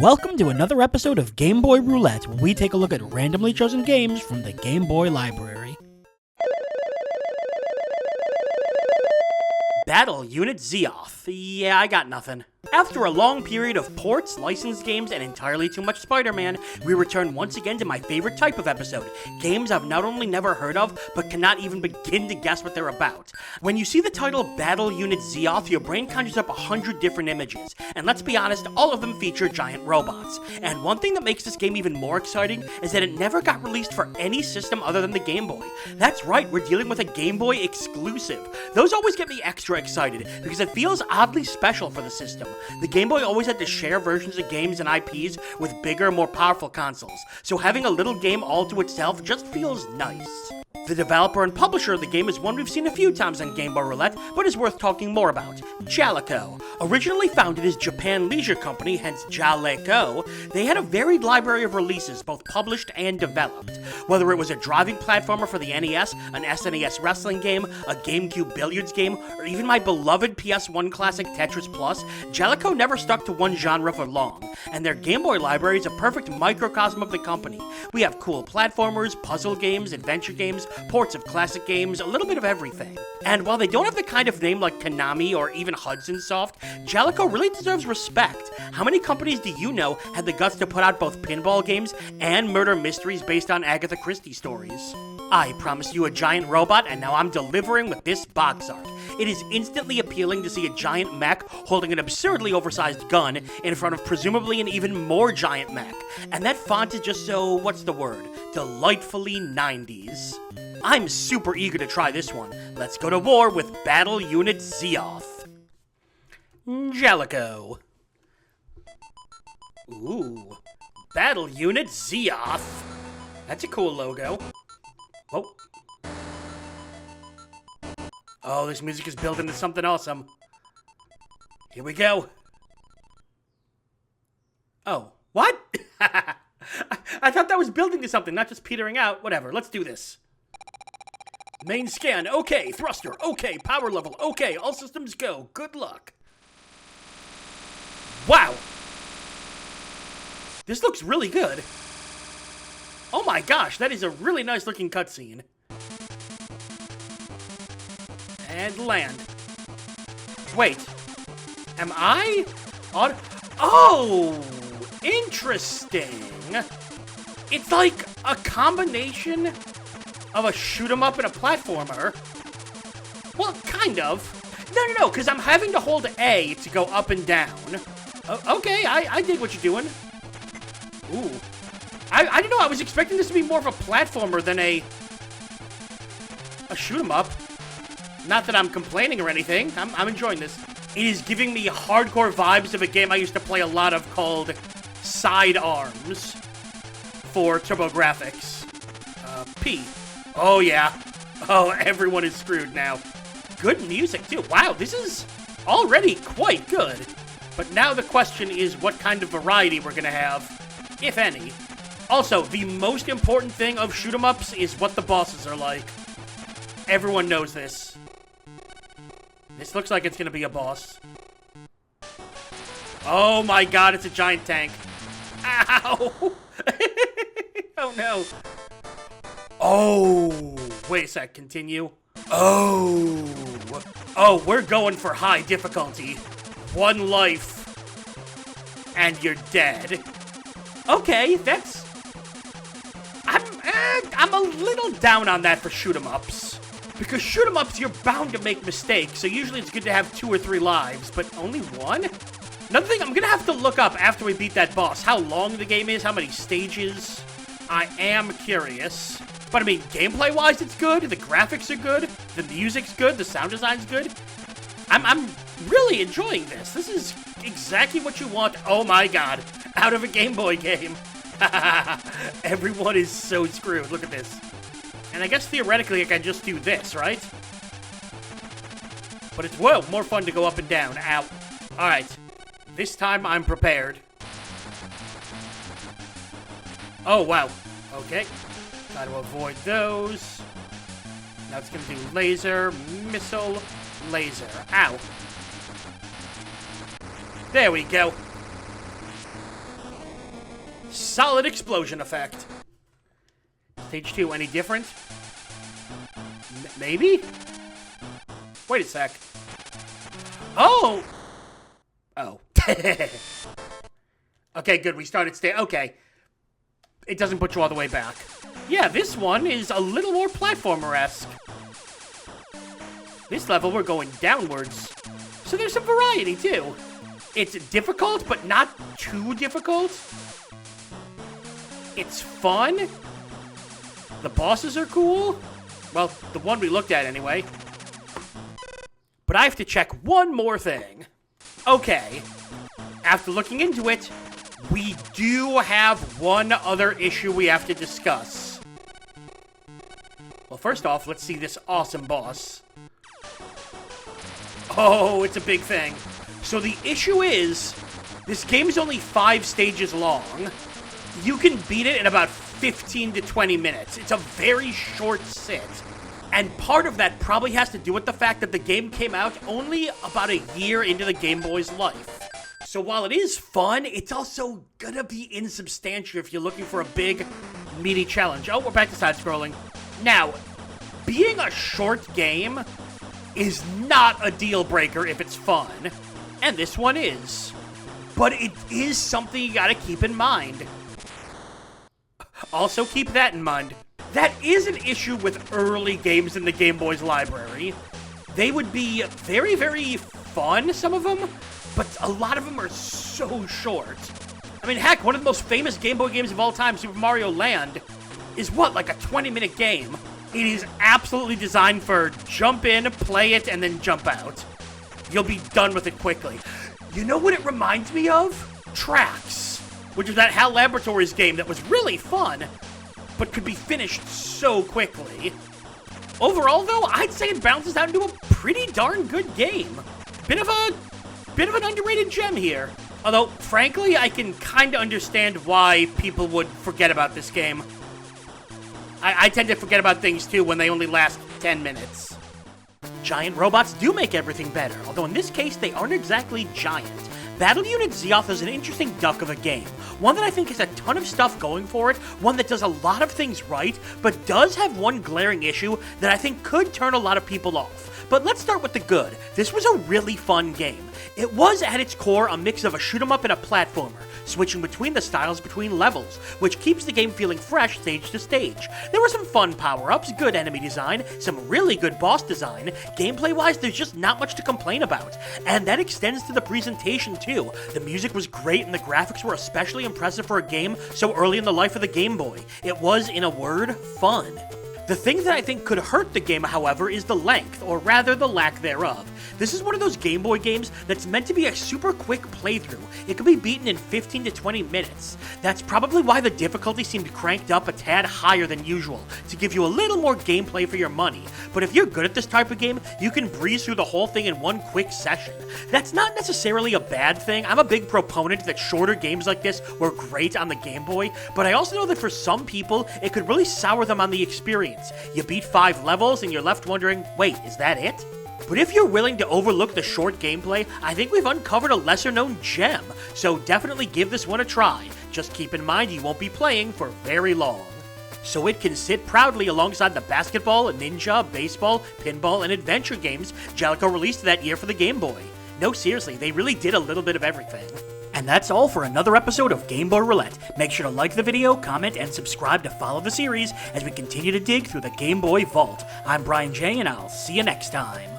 Welcome to another episode of Game Boy Roulette, where we take a look at randomly chosen games from the Game Boy library. Battle Unit Zeoth. Yeah, I got nothing. After a long period of ports, licensed games, and entirely too much Spider-Man, we return once again to my favorite type of episode. Games I've not only never heard of, but cannot even begin to guess what they're about. When you see the title Battle Unit Zeoth, your brain conjures up 100 different images. And let's be honest, all of them feature giant robots. And one thing that makes this game even more exciting is that it never got released for any system other than the Game Boy. That's right, we're dealing with a Game Boy exclusive. Those always get me extra excited, because it feels oddly special for the system. The Game Boy always had to share versions of games and IPs with bigger, more powerful consoles, so having a little game all to itself just feels nice. The developer and publisher of the game is one we've seen a few times on Game Boy Roulette, but is worth talking more about. Jaleco. Originally founded as Japan Leisure Company, hence Jaleco, they had a varied library of releases, both published and developed. Whether it was a driving platformer for the NES, an SNES wrestling game, a GameCube billiards game, or even my beloved PS1 classic Tetris Plus, Jaleco never stuck to one genre for long, and their Game Boy library is a perfect microcosm of the company. We have cool platformers, puzzle games, adventure games, ports of classic games, a little bit of everything. And while they don't have the kind of name like Konami or even Hudson Soft, Jaleco really deserves respect. How many companies do you know had the guts to put out both pinball games and murder mysteries based on Agatha Christie stories? I promised you a giant robot, and now I'm delivering with this box art. It is instantly appealing to see a giant mech holding an absurdly oversized gun in front of presumably an even more giant mech. And that font is just so, what's the word? Delightfully 90s. I'm super eager to try this one. Let's go to war with Battle Unit Zeoth. Jaleco. Ooh. Battle Unit Zeoth. That's a cool logo. Whoa. Oh, this music is building to something awesome. Here we go. Oh, what? I thought that was building to something, not just petering out. Whatever, let's do this. Main scan, okay. Thruster, okay. Power level, okay. All systems go. Good luck. Wow. This looks really good. Oh my gosh, that is a really nice looking cutscene. And land. Wait. Am I on? Oh! Interesting. It's like a combination of a shoot-'em-up and a platformer. Well, kind of. No, because I'm having to hold A to go up and down. Okay, I dig what you're doing. Ooh. I don't know, I was expecting this to be more of a platformer than a shoot-'em-up. Not that I'm complaining or anything. I'm enjoying this. It is giving me hardcore vibes of a game I used to play a lot of called Sidearms for TurboGrafx. P. Oh, yeah. Oh, everyone is screwed now. Good music, too. Wow, this is already quite good. But now the question is what kind of variety we're going to have, if any. Also, the most important thing of shoot-'em-ups is what the bosses are like. Everyone knows this. This looks like it's gonna be a boss. Oh my god, it's a giant tank. Ow! Oh no. Oh, wait a sec, continue. Oh, we're going for high difficulty. 1 life. And you're dead. Okay, that's... I'm a little down on that for shoot-'em-ups. Because shoot-'em-ups, you're bound to make mistakes, so usually it's good to have 2 or 3 lives, but only 1? Another thing, I'm gonna have to look up after we beat that boss, how long the game is, how many stages. I am curious. But I mean, gameplay-wise, it's good, the graphics are good, the music's good, the sound design's good. I'm really enjoying this. This is exactly what you want, oh my god, out of a Game Boy game. Everyone is so screwed, look at this. And I guess theoretically I can just do this, right? But it's, whoa, more fun to go up and down. Ow. Alright. This time I'm prepared. Oh, wow. Okay. Try to avoid those. Now it's going to do laser, missile, laser. Ow. There we go. Solid explosion effect. Stage 2, any different? Maybe? Wait a sec. Oh! Oh. Okay, good, we started okay. It doesn't put you all the way back. Yeah, this one is a little more platformer-esque. This level, we're going downwards. So there's some variety, too. It's difficult, but not too difficult. It's fun. The bosses are cool. Well, the one we looked at, anyway. But I have to check one more thing. Okay. After looking into it, we do have one other issue we have to discuss. Well, first off, let's see this awesome boss. Oh, it's a big thing. So the issue is, this game is only 5 stages long. You can beat it in about 15 to 20 minutes. It's a very short sit. And part of that probably has to do with the fact that the game came out only about a year into the Game Boy's life. So while it is fun, it's also gonna be insubstantial if you're looking for a big, meaty challenge. Oh, we're back to side-scrolling. Now, being a short game is not a deal-breaker if it's fun. And this one is. But it is something you gotta keep in mind. Also keep that in mind. That is an issue with early games in the Game Boy's library. They would be very, very fun, some of them, but a lot of them are so short. I mean, heck, one of the most famous Game Boy games of all time, Super Mario Land, is what, like a 20-minute game? It is absolutely designed for jump in, play it, and then jump out. You'll be done with it quickly. You know what it reminds me of? Tracks, which was that HAL Laboratories game that was really fun, but could be finished so quickly. Overall, though, I'd say it balances out into a pretty darn good game. Bit of an underrated gem here. Although, frankly, I can kinda understand why people would forget about this game. I tend to forget about things, too, when they only last 10 minutes. Giant robots do make everything better, although in this case, they aren't exactly giant. Battle Unit Zeoth is an interesting duck of a game, one that I think has a ton of stuff going for it, one that does a lot of things right, but does have one glaring issue that I think could turn a lot of people off. But let's start with the good. This was a really fun game. It was, at its core, a mix of a shoot-'em-up and a platformer, switching between the styles between levels, which keeps the game feeling fresh stage to stage. There were some fun power-ups, good enemy design, some really good boss design. Gameplay-wise, there's just not much to complain about. And that extends to the presentation, too. The music was great, and the graphics were especially impressive for a game so early in the life of the Game Boy. It was, in a word, fun. The thing that I think could hurt the game, however, is the length, or rather the lack thereof. This is one of those Game Boy games that's meant to be a super quick playthrough. It can be beaten in 15 to 20 minutes. That's probably why the difficulty seemed cranked up a tad higher than usual, to give you a little more gameplay for your money. But if you're good at this type of game, you can breeze through the whole thing in one quick session. That's not necessarily a bad thing. I'm a big proponent that shorter games like this were great on the Game Boy, but I also know that for some people, it could really sour them on the experience. You beat 5 levels and you're left wondering, wait, is that it? But if you're willing to overlook the short gameplay, I think we've uncovered a lesser-known gem, so definitely give this one a try. Just keep in mind you won't be playing for very long. So it can sit proudly alongside the basketball, ninja, baseball, pinball, and adventure games Jellico released that year for the Game Boy. No, seriously, they really did a little bit of everything. And that's all for another episode of Game Boy Roulette. Make sure to like the video, comment, and subscribe to follow the series as we continue to dig through the Game Boy vault. I'm Brian J, and I'll see you next time.